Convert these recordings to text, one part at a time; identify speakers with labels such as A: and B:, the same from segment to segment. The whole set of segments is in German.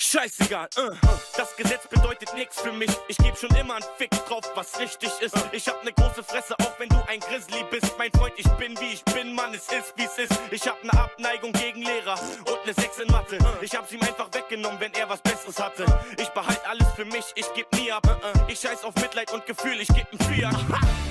A: scheißegal, das Gesetz bedeutet nix für mich. Ich geb schon immer einen Fick drauf, was richtig ist. Ich hab ne große Fresse, auch wenn du ein Grizzly bist. Mein Freund, ich bin wie ich bin, Mann, es ist wie's ist. Ich hab ne Abneigung gegen Lehrer und ne 6 in Mathe. Ich hab's ihm einfach weggenommen, wenn er was Besseres hatte. Ich behalt alles für mich, ich geb nie ab. Ich scheiß auf Mitleid und Gefühl, ich geb 'n Fiat.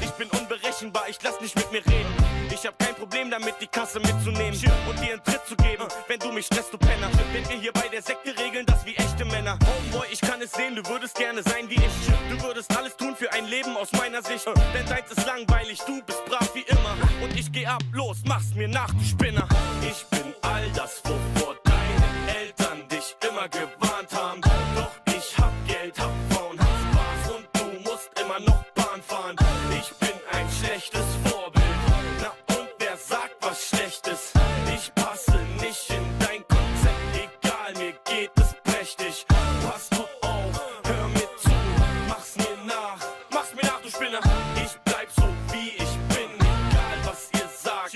A: Ich bin unberechenbar, ich lass nicht mit mir reden. Ich hab kein Problem damit, die Kasse mitzunehmen und dir einen Tritt zu geben, wenn du mich stresst, du Penner. Wenn wir hier bei der Sekte regeln, das wie echte Männer. Homeboy, ich kann es sehen, du würdest gerne sein wie ich. Du würdest alles tun für ein Leben aus meiner Sicht. Denn deins ist langweilig, du bist brav wie immer. Und ich geh ab, los, mach's mir nach, du Spinner. Ich bin all das, wovor deine Eltern dich immer gewarnt haben. Doch ich hab Geld, hab Frauen, hab Spaß und du musst immer noch Bahn fahren. Ich bin ein schlechtes Vorbild. Na und wer sagt was Schlechtes? Ich passe nicht in dein Konzept, egal, mir geht es prächtig. Pass du auf, hör mir zu, mach's mir nach, du Spinner. Ich bleib so wie ich bin, egal was ihr sagt.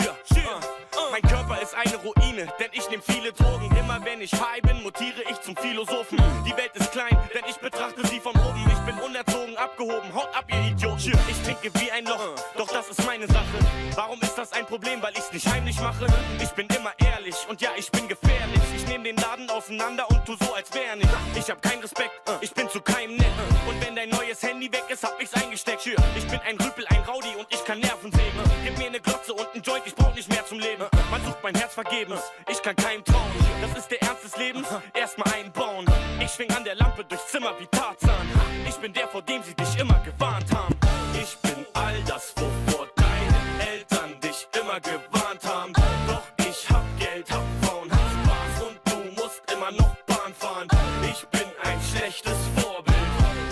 A: Mein Körper ist eine Ruine, denn ich nehm viele Drogen. Immer wenn ich high bin, mutiere ich zum Philosophen. Die Welt ist klein, denn ich betrachte sie von oben. Ich bin unerzogen, abgehoben, haut ab ihr Idioten. Ich trinke wie ein Loch, doch das ist meine Sache. Warum ist das ein Problem? Weil ich's nicht heimlich mache. Ich bin immer ehrlich und ja, ich bin gefährlich. Ich nehm den Laden auseinander und tu so, als wär nicht. Ich hab keinen Respekt, ich bin zu keinem nett. Und wenn dein neues Handy weg ist, hab ich's eingesteckt. Ich bin ein Rüpel, ein Rowdy und ich kann Nerven sägen. Gib mir ne Glotze und ein Joint, ich brauch nicht mehr zum Leben. Man sucht mein Herz vergebens, ich kann keinem trauen. Das ist der Ernst des Lebens, erstmal einbauen. Ich schwing an der Lampe durchs Zimmer wie Tarzan. Ich bin der, vor dem sie dich immer gewarnt haben. Ich bin all das, wovor deine Eltern dich immer gewarnt haben. Doch ich hab Geld, hab Frauen, hab Spaß und du musst immer noch Bahn fahren. Ich bin ein schlechtes Vorbild.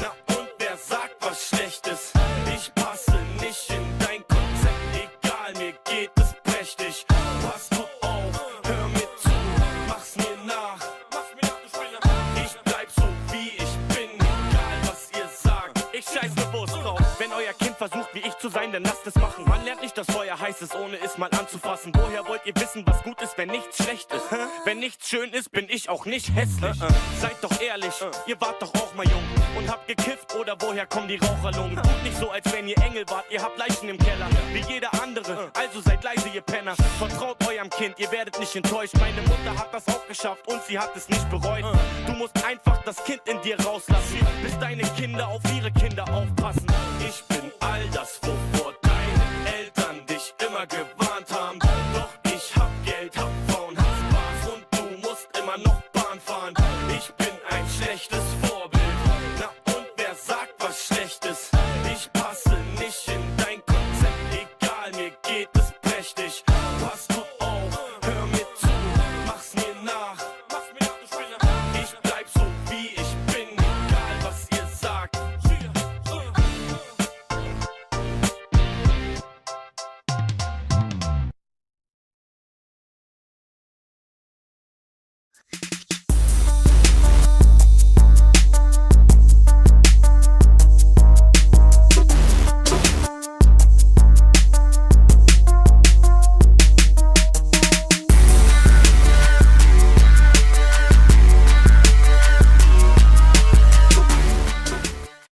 A: Na und wer sagt was Schlechtes? Ich passe nicht in dein Konzept, egal, mir geht es prächtig. Pass du auf, hör mir zu, mach's mir nach, du Spinner. Ich bleib so wie ich bin, egal was ihr sagt. Ich scheiß bewusst drauf, wenn euer Kind versucht wie ich zu sein, dann lasst es machen. Man lernt nicht, dass Feuer heiß ist, ohne es mal anzufassen. Woher wollt ihr wissen, was gut ist, wenn nichts schlecht ist? Wenn nichts schön ist, bin ich auch nicht hässlich. Seid doch ehrlich, ihr wart doch auch mal jung und habt gekifft, oder woher kommen die Raucherlungen? Tut nicht so, als wenn ihr Engel wart, ihr habt Leichen im Keller, wie jeder andere, also seid leise, ihr Penner. Vertraut eurem Kind, ihr werdet nicht enttäuscht. Meine Mutter hat das auch geschafft und sie hat es nicht bereut. Du musst einfach das Kind in dir rauslassen, bis deine Kinder auf ihre Kinder aufpassen. Ich bin all das, wovor deine Eltern dich immer gewarnt haben. Doch ich hab Geld, hab Frauen, hab Spaß und du musst immer noch Bahn fahren. Ich bin ein schlechtes Vorbild.